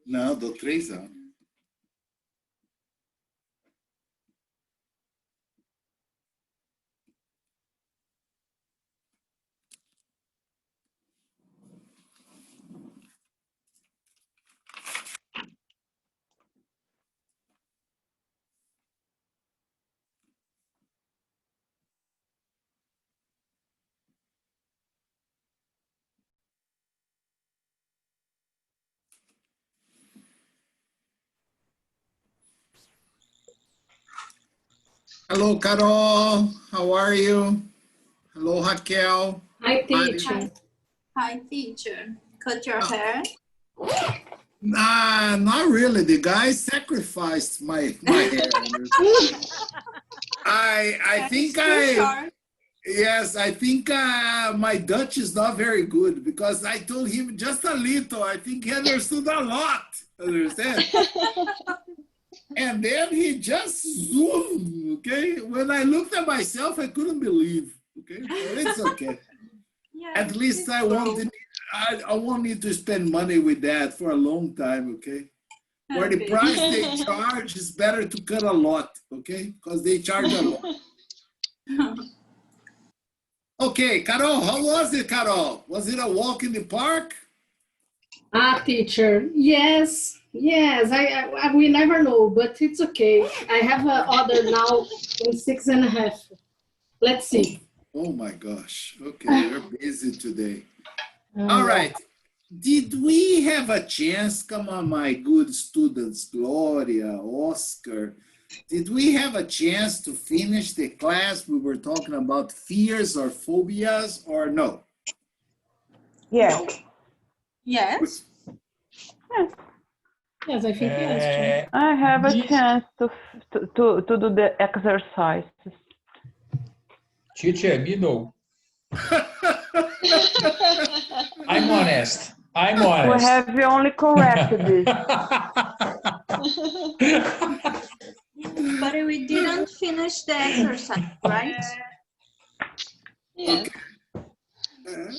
Não, dou 3 anos. Hello, Carol. How are you? Hello, Raquel. Hi, teacher. Hi, teacher. Cut your hair? Nah, not really. The guy sacrificed my hair. I think yes, I think my Dutch is not very good because I told him just a little. I think he understood a lot. Understand? And then he just zoomed, okay? When I looked at myself, I couldn't believe, okay? But it's okay. Yeah, At least I won't need to spend money with that for a long time, okay? For the price they charge, it's better to cut a lot, okay? Because they charge a lot. Okay, Carol, how was it, Carol? Was it a walk in the park? Teacher, yes, I we never know, but it's okay. I have a other now in 6.5. Let's see. Oh my gosh, okay, you're busy today. All right, did we have a chance, come on my good students, Gloria, Oscar, did we have a chance to finish the class? We were talking about fears or phobias or no? Yes. Yes. Yes, I think yes. I have a chance to do the exercises. Teacher, me no. I'm honest. I'm honest. We have only corrected this. But we didn't finish the exercise, right? Yeah. Okay.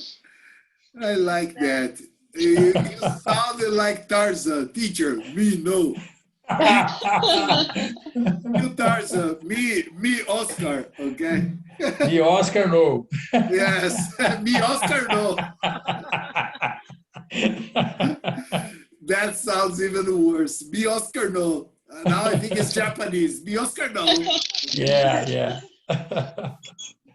I like that. You sounded like Tarzan. Teacher, me no. You Tarzan, me Oscar, okay? Me Oscar no. Yes, me Oscar no. That sounds even worse. Me Oscar no. Now I think it's Japanese. Me Oscar no. Yeah.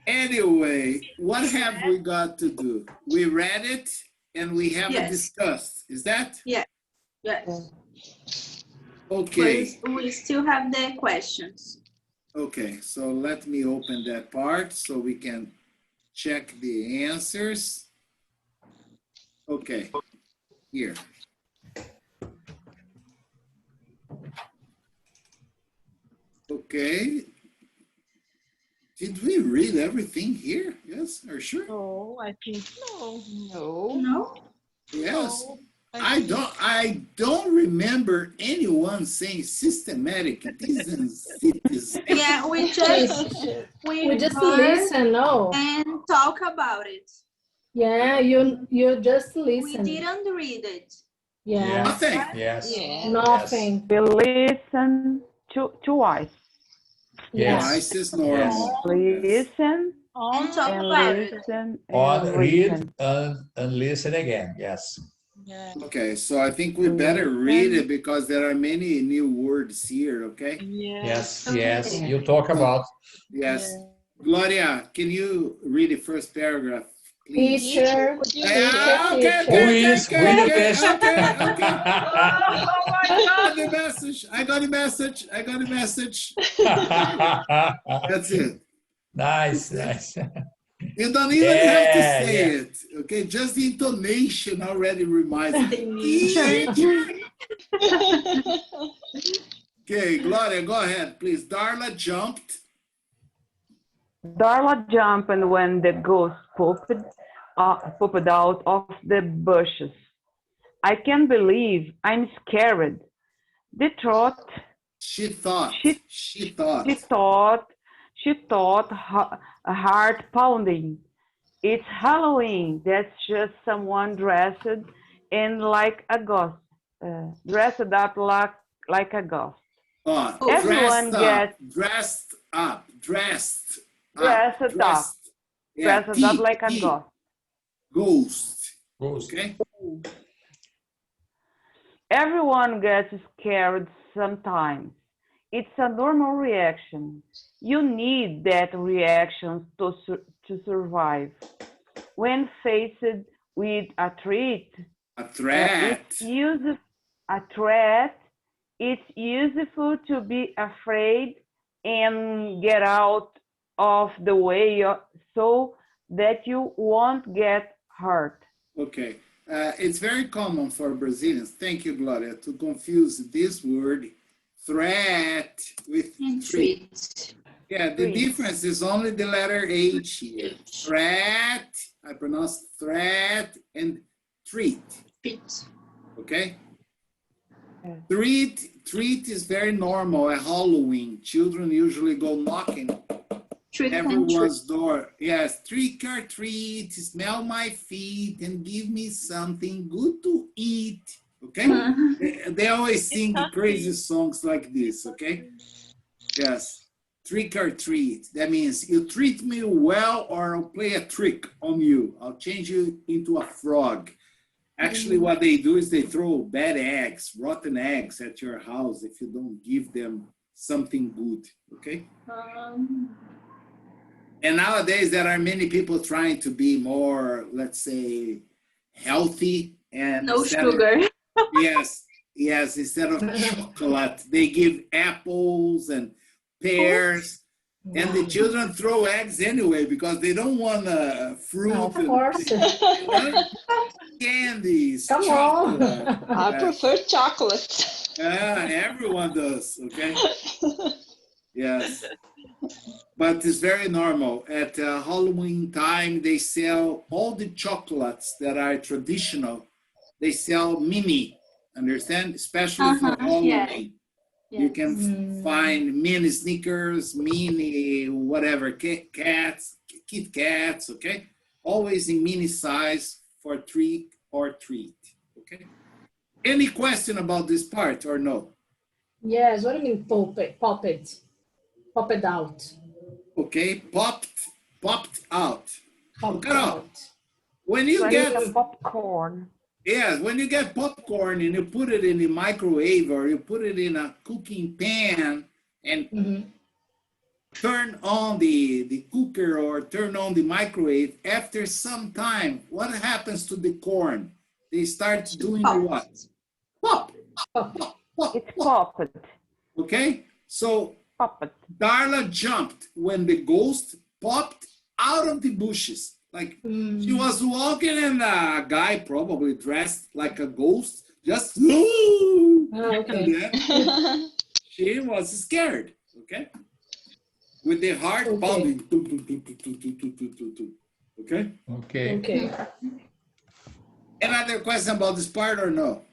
Anyway, what have we got to do? We read it and we haven't discussed. Is that? Yes. Okay. We still have the questions. Okay, so let me open that part so we can check the answers. Okay, here. Okay. Did we read everything here? Yes, are you sure? No, I think no. No? Yes. No, I don't remember anyone saying systematic citizens. Yeah, we just listen, no? And talk about it. Yeah, you just listen. We didn't read it. Yeah. Nothing. Yes. Yeah. Nothing. We listen twice. Yes. Twice is normal. Listen And talk and about it. listen On and read listen. and listen again. Yes. Yeah. Okay, so I think we better read it because there are many new words here, okay? Yes. Okay. Yes. You talk about. Yes. Gloria, can you read the first paragraph, please? Teacher. Okay. Who is read the best? Okay. I got the message. That's it. Nice. You don't even have to say it, okay? Just the intonation already reminds me. Okay, Gloria, go ahead, please. Darla jumped. Darla jumped when the ghost popped out of the bushes. I can't believe I'm scared. She thought heart pounding. It's Halloween. That's just someone dressed in like a ghost. dressed up like a ghost. Oh, Everyone gets dressed up. dressed up Yeah, like a ghost. Ghost. Ghost. Okay. Everyone gets scared sometimes. It's a normal reaction. You need that reaction to survive. When faced with a threat, A threat. it's useful to be afraid and get out of the way so that you won't get hurt. Okay. It's very common for Brazilians, thank you, Gloria, to confuse this word threat with treat. Yeah, the difference is only the letter H here. Threat, I pronounce threat, and treat. Okay? Treat is very normal at Halloween. Children usually go knocking everyone's door. Yes, trick or treat, smell my feet and give me something good to eat. Okay? They always sing crazy songs like this, okay? Yes. Trick or treat. That means you treat me well or I'll play a trick on you. I'll change you into a frog. Actually, what they do is they throw bad eggs, rotten eggs at your house if you don't give them something good, okay? And nowadays, there are many people trying to be more, let's say, healthy. And no sugar. Yes, instead of chocolate, they give apples and pears. And the children throw eggs anyway because they don't want fruit. Of course. Candies, Come chocolate. on. I prefer chocolate. Everyone does, okay? Yes. But it's very normal. At Halloween time, they sell all the chocolates that are traditional. They sell mini, understand? Especially for Halloween. Yeah. You can find mini Snickers, mini whatever, Kit Kats, okay? Always in mini size for trick or treat, okay? Any question about this part or no? Yes, what do you mean pop it? Pop it out. Okay, popped out. Pop Look it up. out. When you get popcorn. Yes, when you get popcorn and you put it in the microwave or you put it in a cooking pan and turn on the cooker or turn on the microwave, after some time, what happens to the corn? They start doing what? Pop. It's popped. Okay, so Popped. Darla jumped when the ghost popped out of the bushes. Like she was walking and a guy probably dressed like a ghost just and then she was scared, okay? With the heart pounding. Okay? Okay. Another question about this part or no?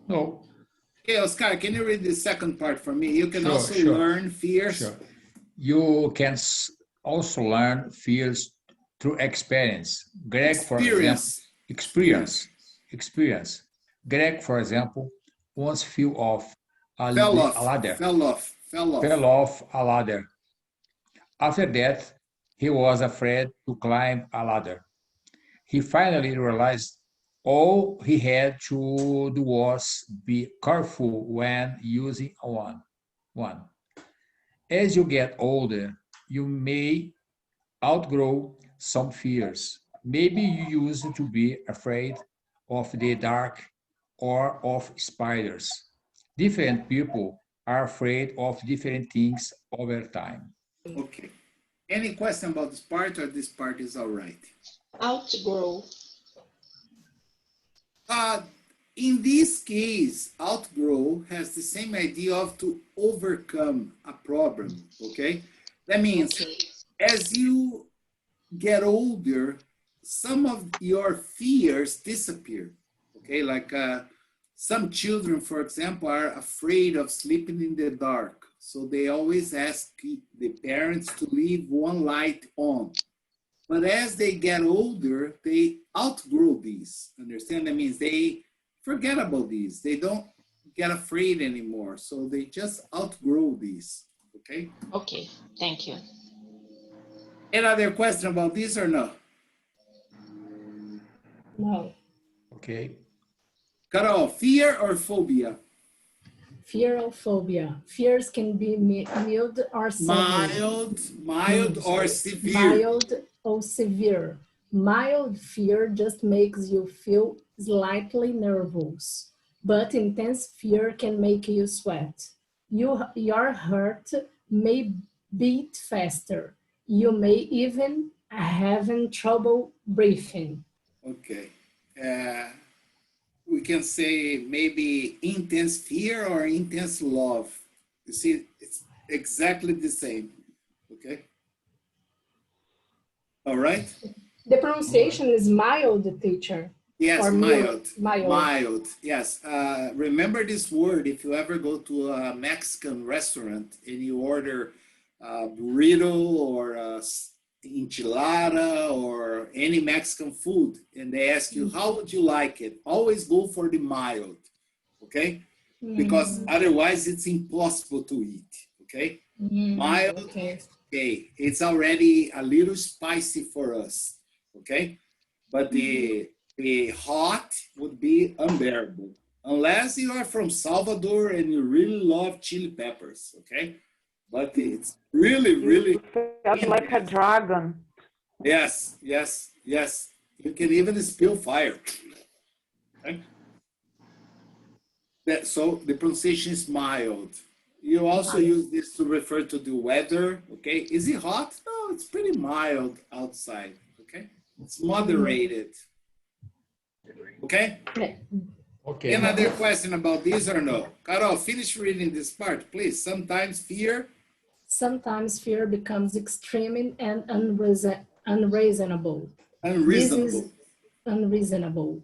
No. Okay, Oscar, can you read the second part for me? You can also Sure. learn fears. Sure. You can also learn fears through experience. Greg, for example, experience. Greg, for example, once fell off a ladder. Fell off a ladder. After that, he was afraid to climb a ladder. He finally realized all he had to do was be careful when using one. As you get older, you may outgrow some fears. Maybe you used to be afraid of the dark or of spiders. Different people are afraid of different things over time. Okay. Any question about this part or this part is all right? Outgrow. In this case, outgrow has the same idea of to overcome a problem, okay? That means as you get older, some of your fears disappear, okay? Like some children, for example, are afraid of sleeping in the dark. So they always ask the parents to leave one light on. But as they get older, they outgrow these, understand? That means they forget about these. They don't get afraid anymore. So they just outgrow these, okay? Okay, thank you. Any other question about this or no? No. Okay. Carol, fear or phobia? Fear or phobia. Fears can be mild or severe. Mild or severe. Mild or severe. Mild fear just makes you feel slightly nervous, but intense fear can make you sweat. Your heart may beat faster. You may even have trouble breathing. Okay. We can say maybe intense fear or intense love. You see, it's exactly the same. Okay. All right. The pronunciation is mild, teacher. Yes, or mild. Mild. Mild. Yes. Remember this word if you ever go to a Mexican restaurant and you order a burrito or a enchilada or any Mexican food, and they ask you, how would you like it? Always go for the mild, okay? Because otherwise it's impossible to eat, okay? Mild, okay. It's already a little spicy for us, okay? But the hot would be unbearable. Unless you are from Salvador and you really love chili peppers, okay? But it's really, really... Felt like a dragon. Yes, yes, yes. You can even spill fire. Okay? So the pronunciation is mild. You also use this to refer to the weather, okay? Is it hot? No, it's pretty mild outside, okay? It's moderated. Okay? Okay. Another question about this or no? Carol, finish reading this part, please. Sometimes fear becomes extreme and unreasonable.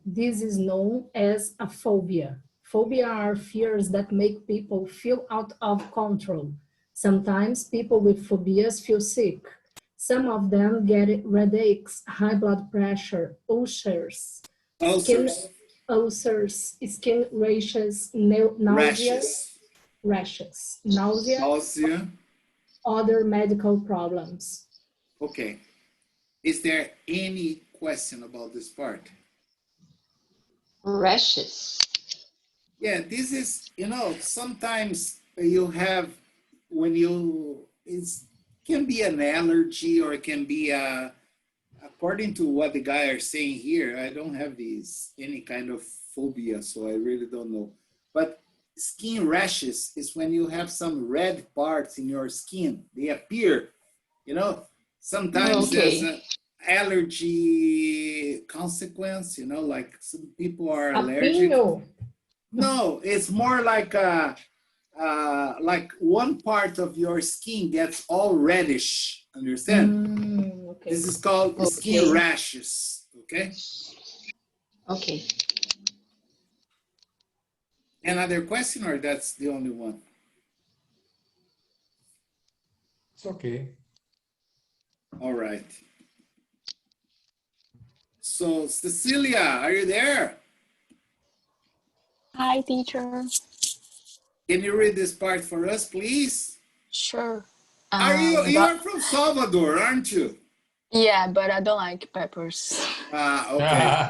This is known as a phobia. Phobia are fears that make people feel out of control. Sometimes people with phobias feel sick. Some of them get headaches, high blood pressure, ulcers, skin rashes, nausea, other medical problems. Okay. Is there any question about this part? Rashes. Yeah, this is, sometimes you have, when it can be an allergy or it can be according to what the guy are saying here, I don't have any kind of phobia, so I really don't know. But skin rashes is when you have some red parts in your skin. They appear, sometimes there's an allergy consequence, like some people are allergic. No, it's more like one part of your skin gets all reddish, understand? Okay. This is called skin rashes, okay? Okay. Another question, or that's the only one? It's okay. All right. So, Cecilia, are you there? Hi, teacher. Can you read this part for us, please? Sure. You are from Salvador, aren't you? Yeah, but I don't like peppers. Okay.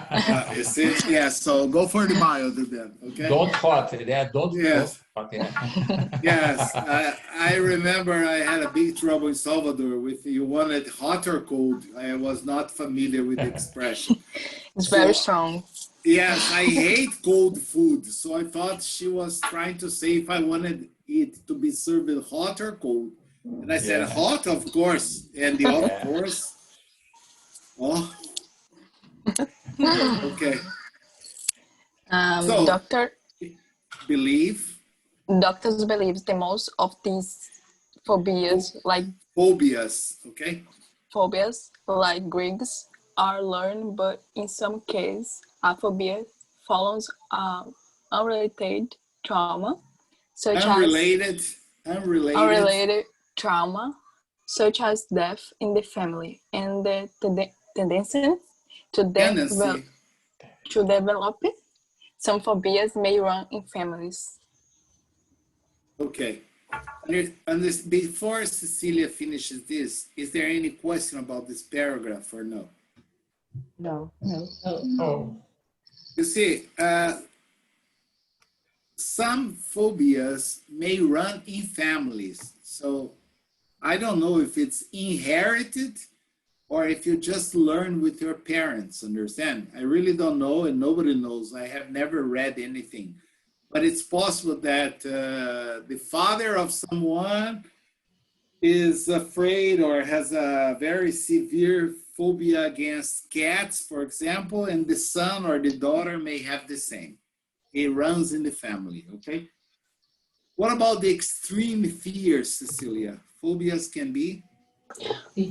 You see? Yeah, so go for the mild then, okay? Don't hot. Don't hot. Yes, I remember I had a big trouble in Salvador with you wanted hot or cold. I was not familiar with the expression. It's very strong. Yes, I hate cold food. So I thought she was trying to say if I wanted it to be served hot or cold. And I said, hot, of course. And the of course. Oh. Okay. So, doctors believe the most of these phobias, okay? Phobias, like Greeks, are learned, but in some cases, a phobia follows unrelated trauma, such as unrelated trauma, such as death in the family, and the tendency to develop Some phobias may run in families. Okay. And this, before Cecilia finishes this, is there any question about this paragraph or no? No. No. You see, some phobias may run in families. So I don't know if it's inherited or if you just learn with your parents, understand? I really don't know, and nobody knows. I have never read anything. But it's possible that the father of someone is afraid or has a very severe phobia against cats, for example, and the son or the daughter may have the same. It runs in the family, okay? What about the extreme fears, Cecilia? Phobias can be?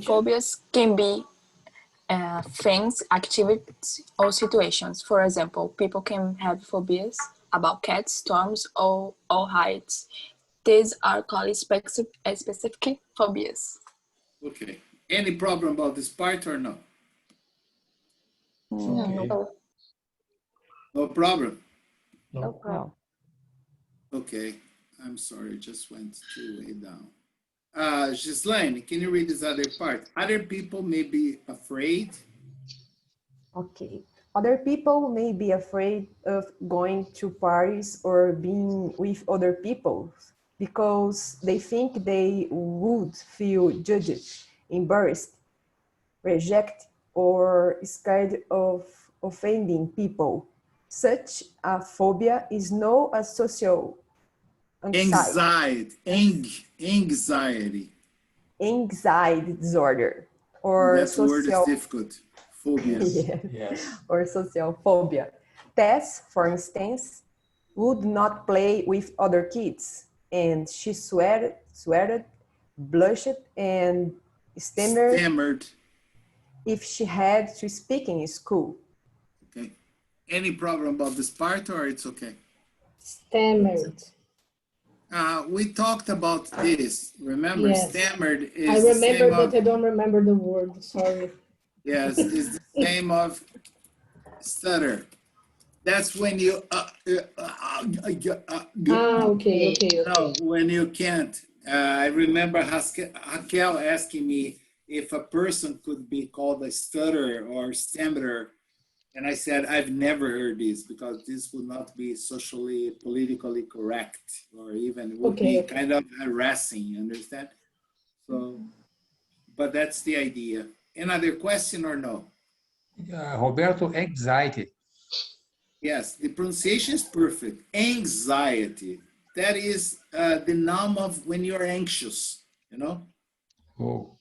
Phobias can be things, activities, or situations. For example, people can have phobias about cats, storms, or heights. These are called specific phobias. Okay. Any problem about this part or no? Okay. No problem? No problem. Okay. I'm sorry, just went too way down. Ghislaine, can you read this other part? Other people may be afraid. Okay. Other people may be afraid of going to parties or being with other people because they think they would feel judged, embarrassed, rejected, or scared of offending people. Such a phobia is known as social anxiety disorder, or that word is difficult. Phobia. Yes. Or social phobia. Tess, for instance, would not play with other kids, and she sweated, blushed, and stammered if she had to speak in school. Okay. Any problem about this part, or it's okay? Stammered. We talked about this. Remember, Yes. stammered is I remember, the same but I don't remember the word. Sorry. Yes, it's the same of stutter. That's when you okay. no, when you can't. I remember Raquel asking me if a person could be called a stutterer or stammerer. And I said, I've never heard this because this would not be socially, politically correct, or even would be kind of harassing, you understand? So, but that's the idea. Another question or no? Roberto, anxiety. Yes, the pronunciation is perfect. Anxiety. That is the noun of when you're anxious, you know? Oh.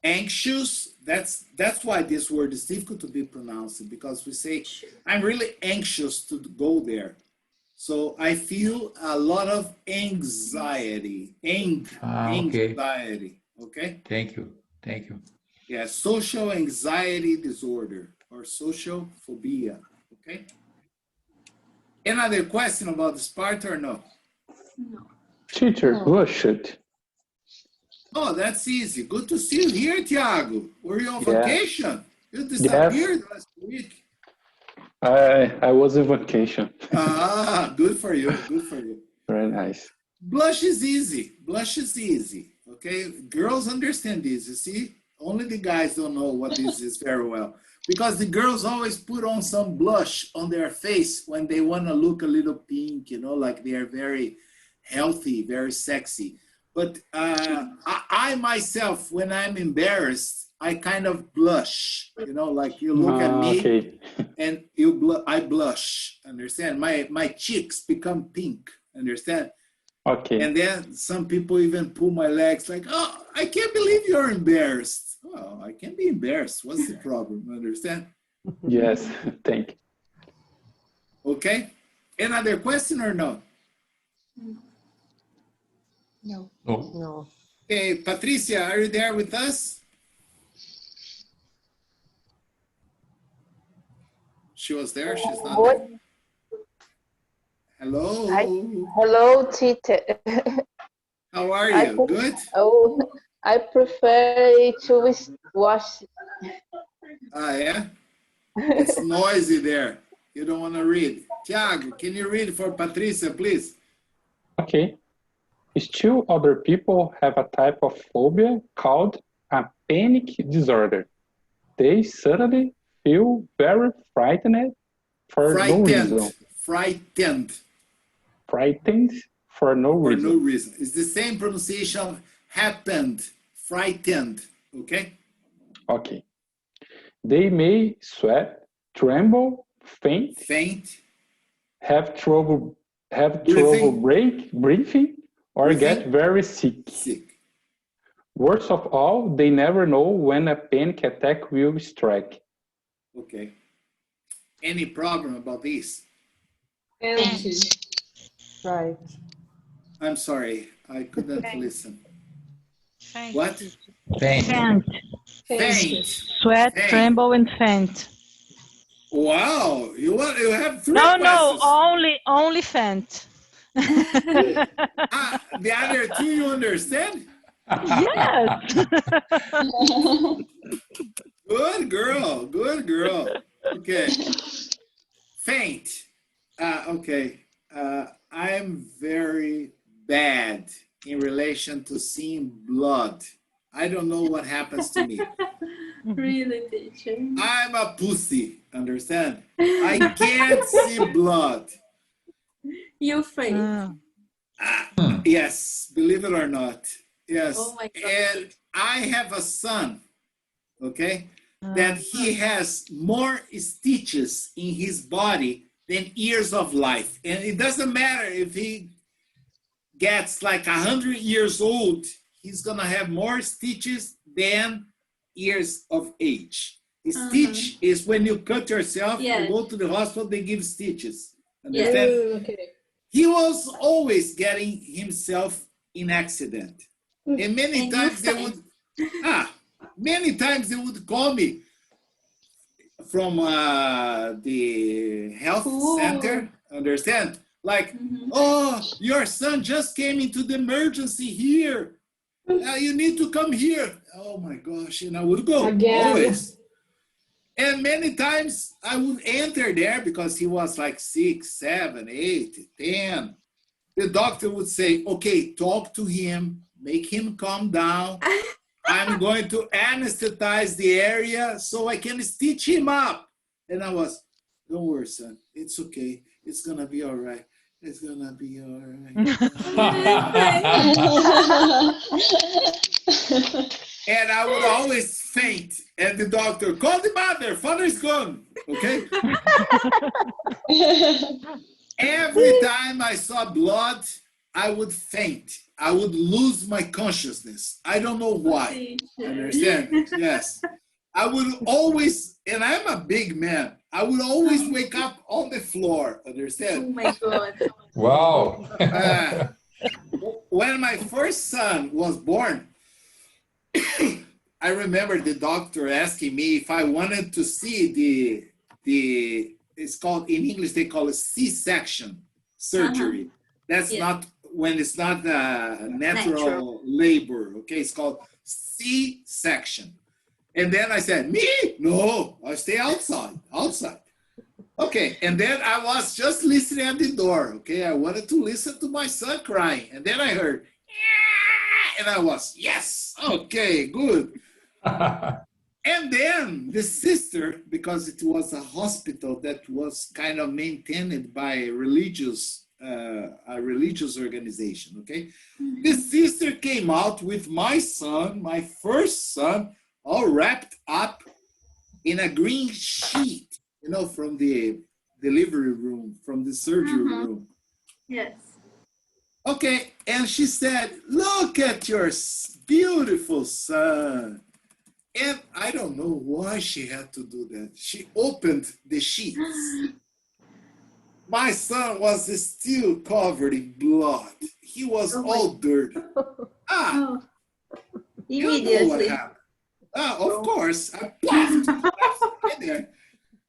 Anxious, that's why this word is difficult to be pronounced, because we say, I'm really anxious to go there. So I feel a lot of anxiety. Anxiety, okay? Thank you. Yeah, social anxiety disorder or social phobia, okay? Another question about this part or no? No. Teacher, blushed. Oh, that's easy. Good to see you here, Thiago. Were you on vacation? You disappeared last week. I was on vacation. Good for you. Good for you. Very nice. Blush is easy. Blush is easy. Okay, girls understand this. You see, only the guys don't know what this is very well, because the girls always put on some blush on their face when they want to look a little pink, you know, like they are very healthy, very sexy. But I myself, when I'm embarrassed, I kind of blush, you know, like you look at me and I blush, understand? My cheeks become pink, understand? Okay. And then some people even pull my legs like, oh, I can't believe you're embarrassed. Oh, I can't be embarrassed. What's the problem, understand? Yes, thank you. Okay. Another question or no? No. Okay, Patricia, are you there with us? She was there, she's not there. Hello. Hello, teacher. How are you? Good? Oh, I prefer to watch. Yeah? It's noisy there. You don't want to read. Tiago, can you read for Patricia, please? Okay. Still other people have a type of phobia called a panic disorder. They suddenly feel very frightened for no reason. Frightened. Frightened for no For reason. no reason. It's the same pronunciation, happened, frightened, okay? Okay. They may sweat, tremble, faint, have trouble breathing, or get very sick. Worst of all, they never know when a panic attack will strike. Okay. Any problem about this? Right. I'm sorry, I couldn't listen. Faint. What? Faint. Faint. Sweat, tremble, and faint. Wow, you have three No, questions. only faint. The other two you understand? Yes. Good girl, good girl. Okay. Faint. Okay. I'm very bad in relation to seeing blood. I don't know what happens to me. Really, teacher? I'm a pussy, understand? I can't see blood. You faint. Yes, believe it or not. Yes. Oh my God. And I have a son, okay, that he has more stitches in his body than years of life. And it doesn't matter if he gets like 100 years old, he's gonna have more stitches than years of age. A stitch is when you cut yourself, you go to the hospital, they give stitches. Understand? Okay. He was always getting himself in accident. And many times they would call me from the health center, understand? Like, oh, your son just came into the emergency here. You need to come here. Oh my gosh, and I would go always. And many times I would enter there because he was like 6, 7, 8, 10. The doctor would say, okay, talk to him, make him calm down. I'm going to anesthetize the area so I can stitch him up. And I was, don't worry, son. It's okay. It's going to be all right. It's going to be all right. And I would always faint. And the doctor, call the mother. Father is gone. Okay? Every time I saw blood, I would faint. I would lose my consciousness. I don't know why. Understand? Yes. I would always, and I'm a big man, I would always wake up on the floor. Understand? Oh my God. Wow. When my first son was born, I remember the doctor asking me if I wanted to see the it's called, in English, they call it C-section surgery. That's not, when it's not natural labor, okay? It's called C-section. And then I said, me? No, I stay outside. Okay, and then I was just listening at the door, okay? I wanted to listen to my son crying. And then I heard, and I was, yes, okay, good. And then the sister, because it was a hospital that was kind of maintained by a religious organization, okay? The sister came out with my son, my first son, all wrapped up in a green sheet, you know, from the delivery room, from the surgery room. Yes. Okay, and she said, look at your beautiful son. And I don't know why she had to do that. She opened the sheets. My son was still covered in blood. He was all dirty. Immediately. You know what happened? Of course. I puffed in there.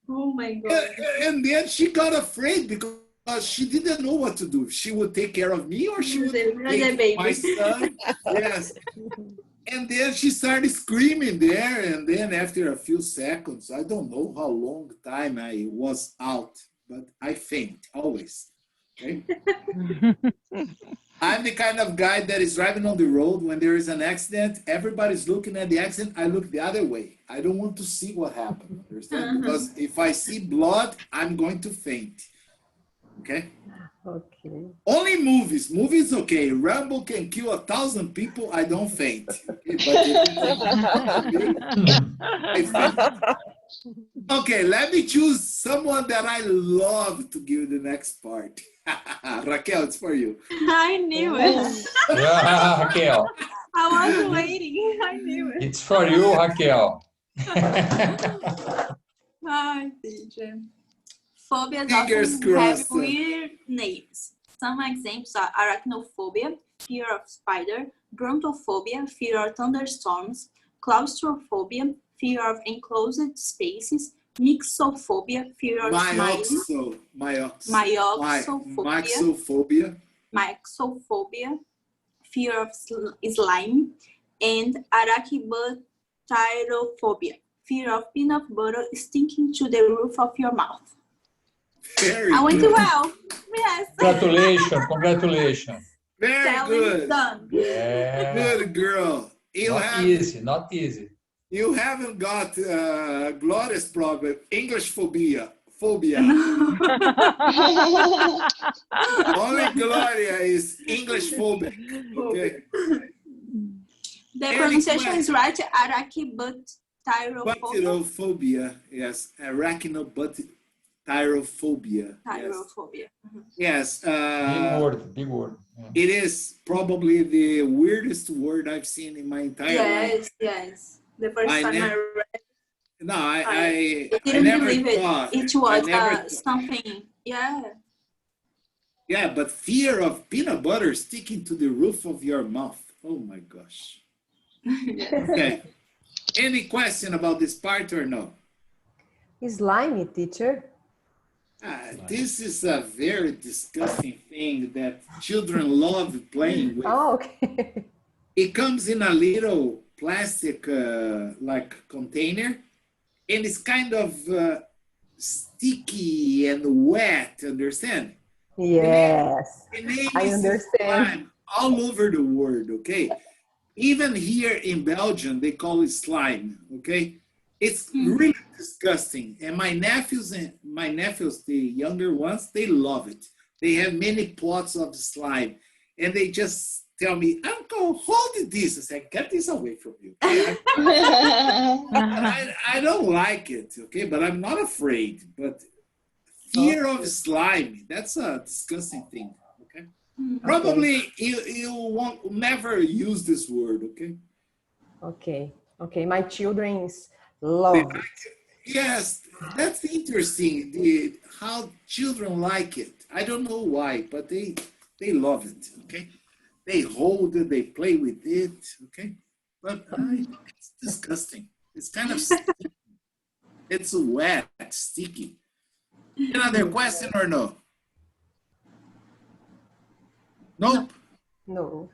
Oh my God. And then she got afraid because she didn't know what to do. She would take care of me or she would take my son. Yes. And then she started screaming there. And then after a few seconds, I don't know how long time I was out. but I faint always. Okay. I'm the kind of guy that is driving on the road when there is an accident. Everybody's looking at the accident. I look the other way. I don't want to see what happened. Understand? Because if I see blood, I'm going to faint. Okay. Okay. Only movies. Movies, okay. Rambo can kill 1,000 people. I don't faint. Okay? But if I faint. Okay, let me choose someone that I love to give the next part. Raquel, it's for you. I knew it. Yeah, Raquel. I was waiting. I knew it. It's for you, Raquel. Hi, teacher. Phobias Fingers often have crossed. weird names. Some examples are arachnophobia, fear of spider, brontophobia, fear of thunderstorms, claustrophobia, fear of enclosed spaces, mixophobia, fear of smiling, myxophobia, fear of slime, and arachibutyrosphobia, fear of peanut butter sticking to the roof of your mouth. Very I went good. well. Yes. Congratulations, congratulations. Very Challenge good. done. Yeah. Good girl. Not easy. You haven't got Gloria's problem, English phobia. Only Gloria is English phobic. Okay. The pronunciation is right. Arachibutyrosphobia. Butyrophobia, yes. Arachnobutyrophobia. Tyrophobia. Yes. Big word. Yeah. It is probably the weirdest word I've seen in my entire life. Yes. The first time I read it. No, I didn't never believe it. thought. It was something. Yeah. Yeah, but fear of peanut butter sticking to the roof of your mouth. Oh my gosh. Okay. Any question about this part or no? Slimy, teacher. This is a very disgusting thing that children love playing with. Oh, okay. It comes in a little plastic like container, and it's kind of sticky and wet, understand? Yes, I understand. Slime all over the world, okay? Even here in Belgium, they call it slime, okay? It's really disgusting. And my nephews, the younger ones, they love it. They have many pots of slime. And they just tell me, Uncle, hold this. I say, get this away from you. Okay? I don't like it, okay? But I'm not afraid. But fear of slime, that's a disgusting thing, okay? Probably you won't never use this word, okay? Okay, my children's love it. Yes, that's interesting, how children like it. I don't know why, but they love it, okay? They hold it, they play with it, okay? But it's disgusting. It's kind of sticky. It's wet, sticky. Another question or no? Nope. No.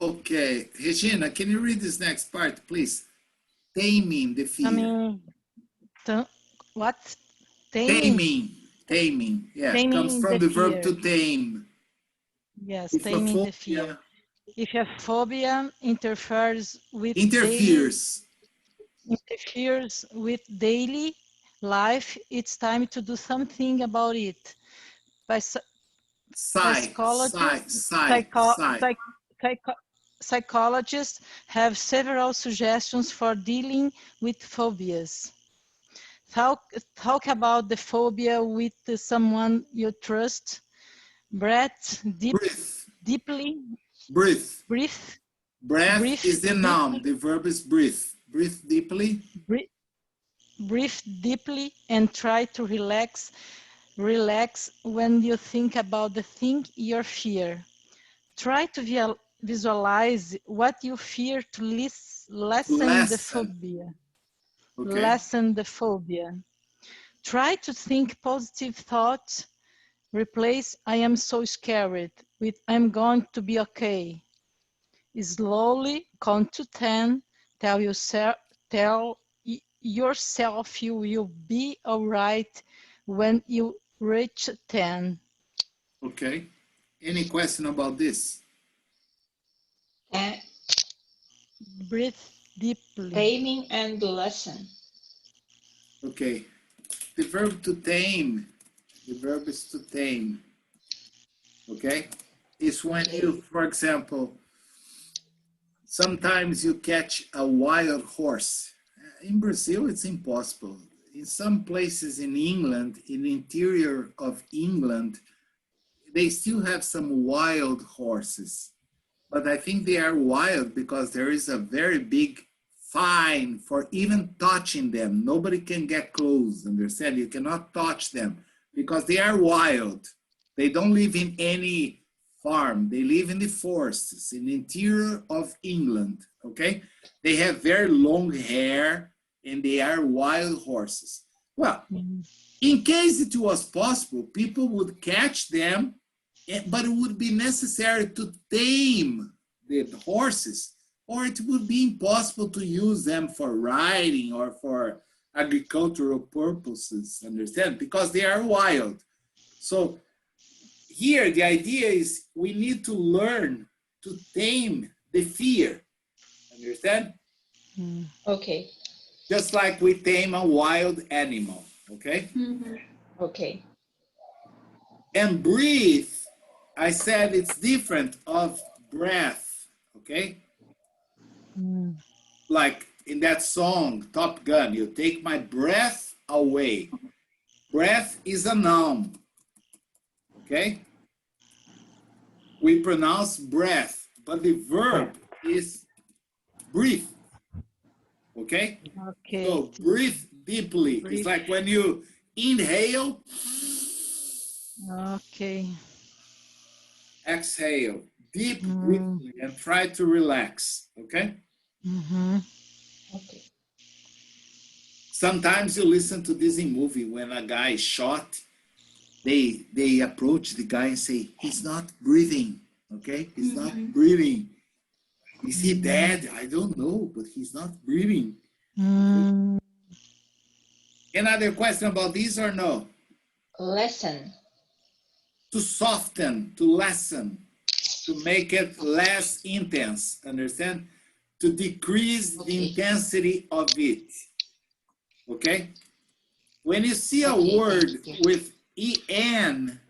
Okay, Regina, can you read this next part, please? Taming the fear. What? Taming. Yeah, Taming comes from the verb fear. to tame. Yes, If taming the fear. If a phobia interferes with daily life, it's time to do something about it. Psychologists have several suggestions for dealing with phobias. Talk about the phobia with someone you trust. Deeply. Breath is the noun. The verb is breathe. Breathe deeply. Breathe deeply and try to relax when you think about the thing you fear. Try to visualize what you fear to lessen the phobia. Okay. Lessen the phobia. Try to think positive thoughts. Replace I am so scared with I'm going to be okay. Slowly count to 10. Tell yourself you will be all right when you reach 10. Okay. Any question about this? Breathe deeply. Taming and lesson. Okay. The verb to tame, the verb is to tame. Okay? It's when you, for example, sometimes you catch a wild horse. In Brazil, it's impossible. In some places in England, in the interior of England, they still have some wild horses. But I think they are wild because there is a very big fine for even touching them. Nobody can get close, understand? You cannot touch them because they are wild. They don't live in any farm. They live in the forests, in the interior of England, okay? They have very long hair and they are wild horses. Well, in case it was possible, people would catch them, but it would be necessary to tame the horses, or it would be impossible to use them for riding or for agricultural purposes, understand? Because they are wild. So here, the idea is we need to learn to tame the fear, understand? Okay. Just like we tame a wild animal, okay? Okay. And breathe, I said it's different of breath, okay? Like in that song, Top Gun, you take my breath away. Breath is a noun, okay? We pronounce breath, but the verb is breathe, okay? Okay. So breathe deeply. It's like when you inhale, Okay. exhale, deep breathing, and try to relax, okay? Okay. Sometimes you listen to this in movie when a guy is shot, they approach the guy and say, he's not breathing, okay? He's not breathing. Is he dead? I don't know, but he's not breathing. Another question about this or no? Lesson. To soften, to lessen, to make it less intense, understand? To decrease the intensity of it, okay? When you see a word with en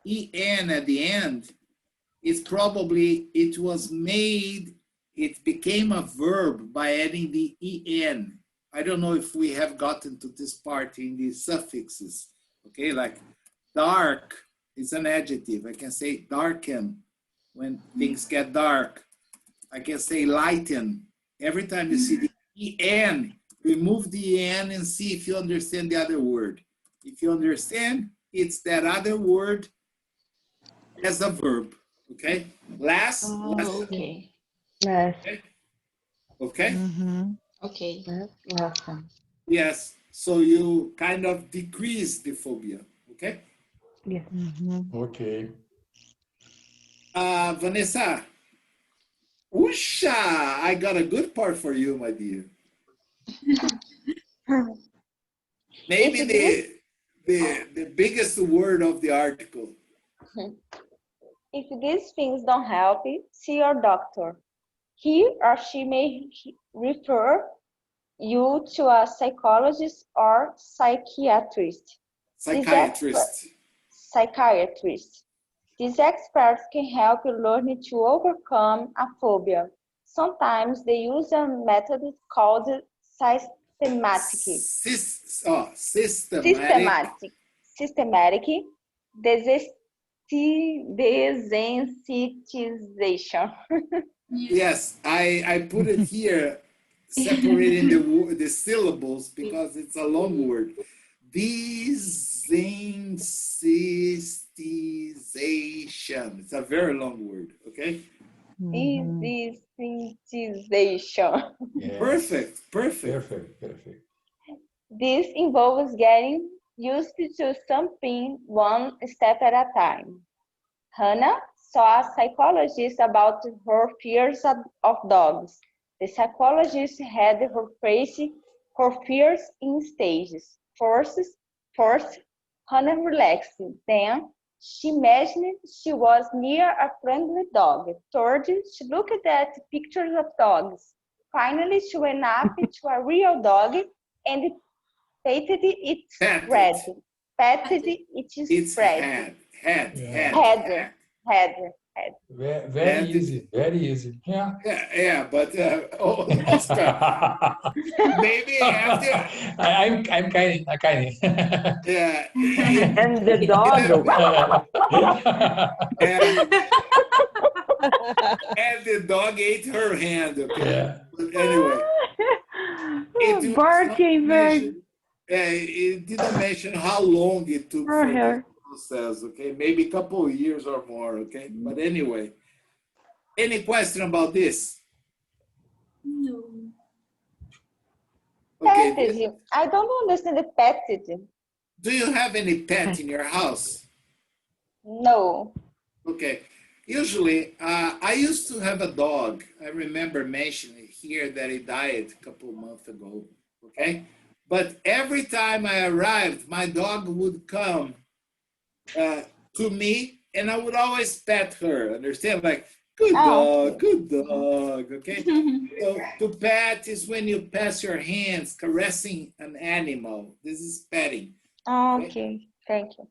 at the end, it's probably, it was made, it became a verb by adding the en. I don't know if we have gotten to this part in the suffixes, okay? Like dark is an adjective. I can say darken when things get dark. I can say lighten. Every time you see the en, remove the en and see if you understand the other word. If you understand, it's that other word as a verb, okay? Last. Okay. Okay? Okay? Okay. Lesson. Yes, so you kind of decrease the phobia, okay? Yes. Okay. Vanessa, Usha, I got a good part for you, my dear. Maybe the biggest word of the article. If these things don't help, see your doctor. He or she may refer you to a psychologist or psychiatrist. Psychiatrist. These experts can help you learn to overcome a phobia. Sometimes they use a method called systematic desensitization. Yes, I put it here, separating the syllables because it's a long word. Desensitization. It's a very long word, okay? Desensitization. Yes. Perfect. This involves getting used to something one step at a time. Hannah saw a psychologist about her fears of dogs. The psychologist had her face her fears in stages. First, Hannah relaxed. Then she imagined she was near a friendly dog. Third, she looked at pictures of dogs. Finally, she went up to a real dog and petted its head. Petted its head. Head. Very easy, very easy. Yeah. Yeah, but Oscar, maybe after. I'm kidding. Yeah. And the dog. And the dog ate her hand. Okay. Yeah. But anyway, it didn't mention how long it took for the process. Okay, maybe a couple of years or more. Okay, but anyway, any question about this? No. Okay. Petted. I don't understand the petted. Do you have any pet in your house? No. Okay. Usually, I used to have a dog. I remember mentioning here that he died a couple of months ago. Okay. But every time I arrived, my dog would come to me and I would always pet her. Understand? Like, good dog, good dog. Okay. So to pet is when you pass your hands caressing an animal. This is petting. Okay. Thank you.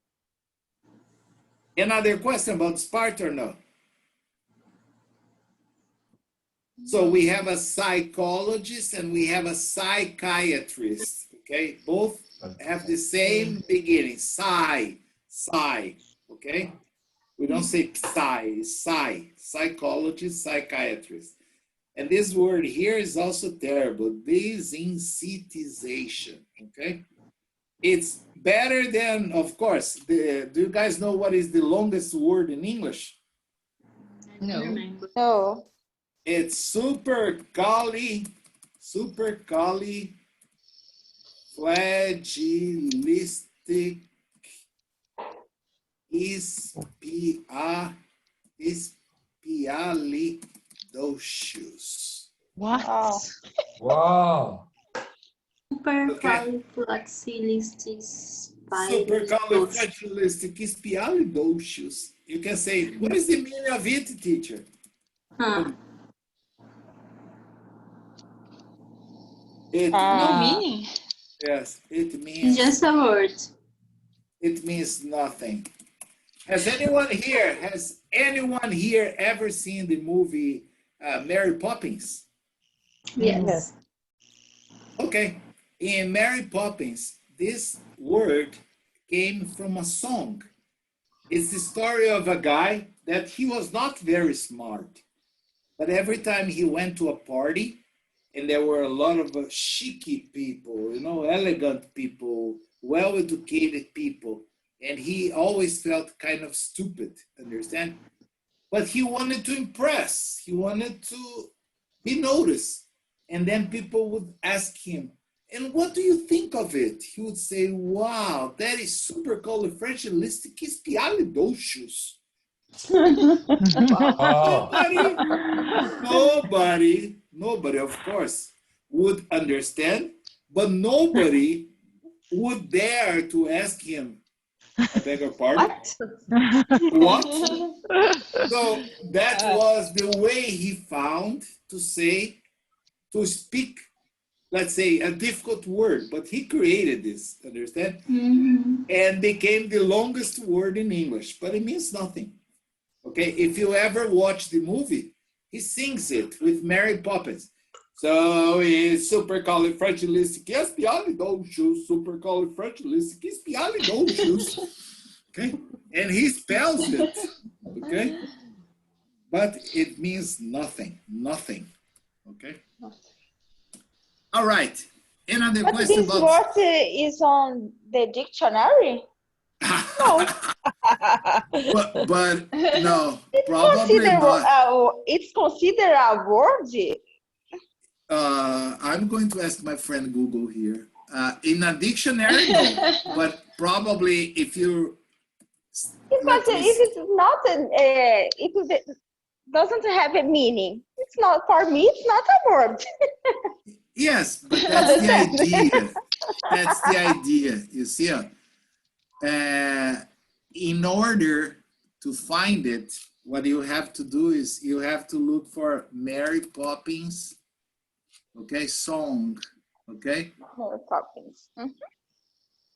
Another question about Sparta or no? So we have a psychologist and we have a psychiatrist, okay? Both have the same beginning, psy, okay? We don't say psy, psychologist, psychiatrist. And this word here is also terrible, desensitization, okay? It's better than, of course, do you guys know what is the longest word in English? No. It's supercalifragilistic espialidocious. What? Wow. Supercalifragilisticexpialidocious. You can say, what is the meaning of it, teacher? No meaning? Yes, it means... It's just a word. It means nothing. Has anyone here ever seen the movie Mary Poppins? Yes. Okay. In Mary Poppins, this word came from a song. It's the story of a guy that he was not very smart, but every time he went to a party, and there were a lot of chic people, elegant people, well-educated people, and he always felt kind of stupid, understand? But he wanted to impress. He wanted to be noticed. And then people would ask him, and what do you think of it? He would say, wow, that is supercalifragilisticexpialidocious. Nobody, of course, would understand, but nobody would dare to ask him, I beg your pardon? What? So that was the way he found to speak, let's say, a difficult word, but he created this, understand? And became the longest word in English, but it means nothing. Okay, if you ever watch the movie, he sings it with Mary Poppins. So it's supercalifragilisticexpialidocious, supercalifragilisticexpialidocious. Okay, and he spells it. Okay, but it means nothing. Okay. All right. Another question about... But this word is on the dictionary? No. but no, probably not. It's considered a word? I'm going to ask my friend Google here. In a dictionary, no, but probably if you... Because if it's not, if it doesn't have a meaning, it's not, for me, it's not a word. Yes, but that's the idea. That's the idea, you see? in order to find it, what you have to do is you have to look for Mary Poppins, okay, song, okay? Mary Poppins.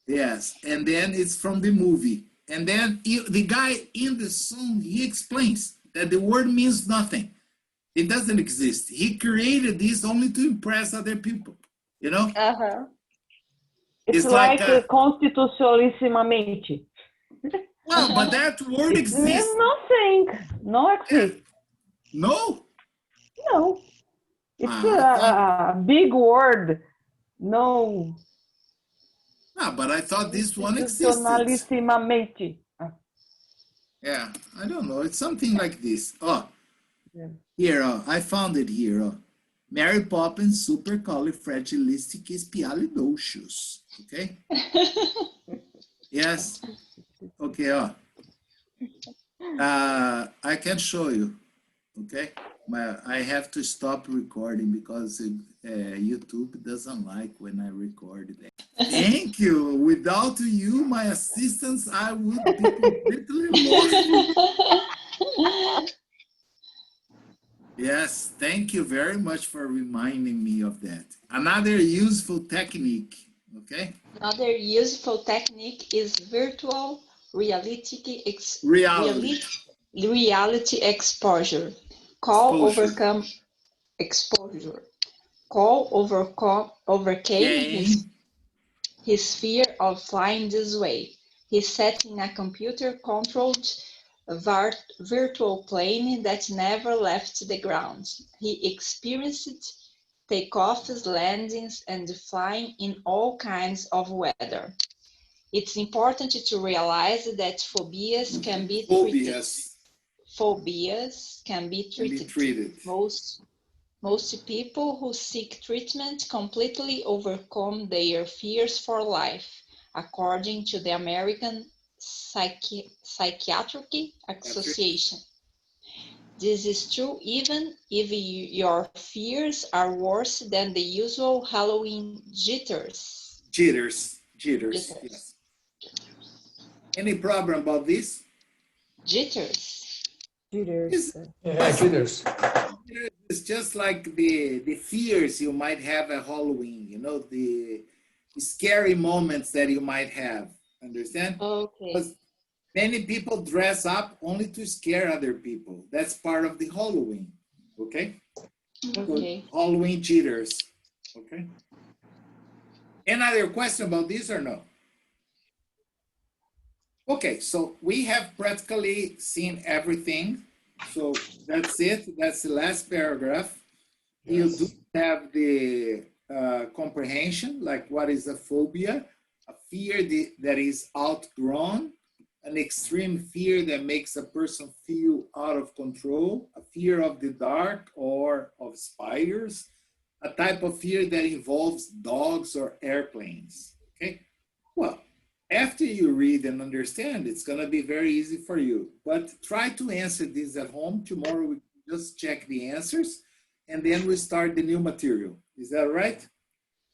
Yes, and then it's from the movie. And then the guy in the song, he explains that the word means nothing. It doesn't exist. He created this only to impress other people, you know? Uh-huh. It's like constitucionalissimamente. Well, but that word exists. It means nothing. No exists. No? No. It's a big word. No. But I thought this one existed. Constitucionalissimamente. Yeah, I don't know. It's something like this. Oh, yeah. Here, I found it here. Mary Poppins supercalifragilisticexpialidocious. Okay? Yes. Okay, I can show you. Okay? I have to stop recording because YouTube doesn't like when I record that. Thank you. Without you, my assistance, I would be completely lost. Yes, thank you very much for reminding me of that. Another useful technique, okay? Another useful technique is virtual reality exposure. Overcame his fear of flying this way. He sat in a computer-controlled virtual plane that never left the ground. He experienced takeoffs, landings, and flying in all kinds of weather. It's important to realize that phobias can be treated. Most people who seek treatment completely overcome their fears for life, according to the American Psychiatric Association. This is true even if your fears are worse than the usual Halloween jitters. Jitters. Yes. Any problem about this? Jitters. Yeah, jitters. It's just like the fears you might have at Halloween, you know, the scary moments that you might have. Understand? Okay. Because many people dress up only to scare other people. That's part of the Halloween. Okay? Okay. Halloween jitters. Okay? Any other question about this or no? Okay, so we have practically seen everything. So that's it. That's the last paragraph. Yes. You do have the comprehension, like what is a phobia? A fear that is outgrown, an extreme fear that makes a person feel out of control, a fear of the dark or of spiders, a type of fear that involves dogs or airplanes. Okay, well, after you read and understand, it's going to be very easy for you. But try to answer this at home. Tomorrow we just check the answers, and then we start the new material. Is that right?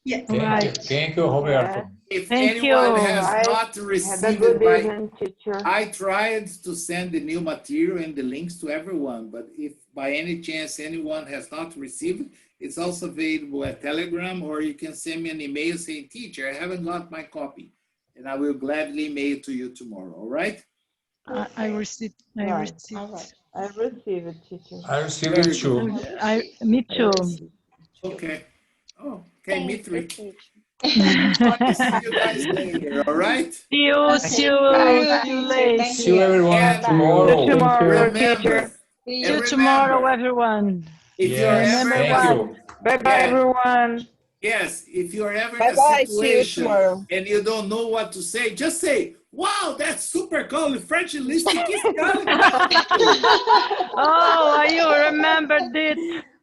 Yeah. Thank you, Roberto. If anyone has not received it, I tried to send the new material and the links to everyone. But if by any chance anyone has not received it, it's also available at Telegram, or you can send me an email saying, "Teacher, I haven't got my copy." And I will gladly mail to you tomorrow, all right? I received. All right. I received it, teacher. I received it too. Me too. Okay. Oh, okay, me too. Teacher. See you guys later, all right? See you later. See you everyone tomorrow. Remember, See you tomorrow, everyone. If you're ever Bye-bye, everyone. Yes, if you're ever in a situation and you don't know what to say, just say, "Wow, that's super califragilistic." Oh, you remembered it.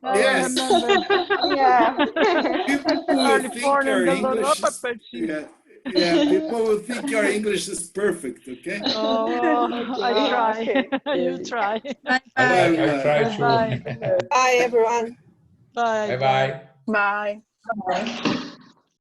Yes. Yeah. People will think your English people will think your English is perfect, okay? Oh, I try. You try. I try to. Bye, everyone. Bye. Bye-bye. Bye. Bye.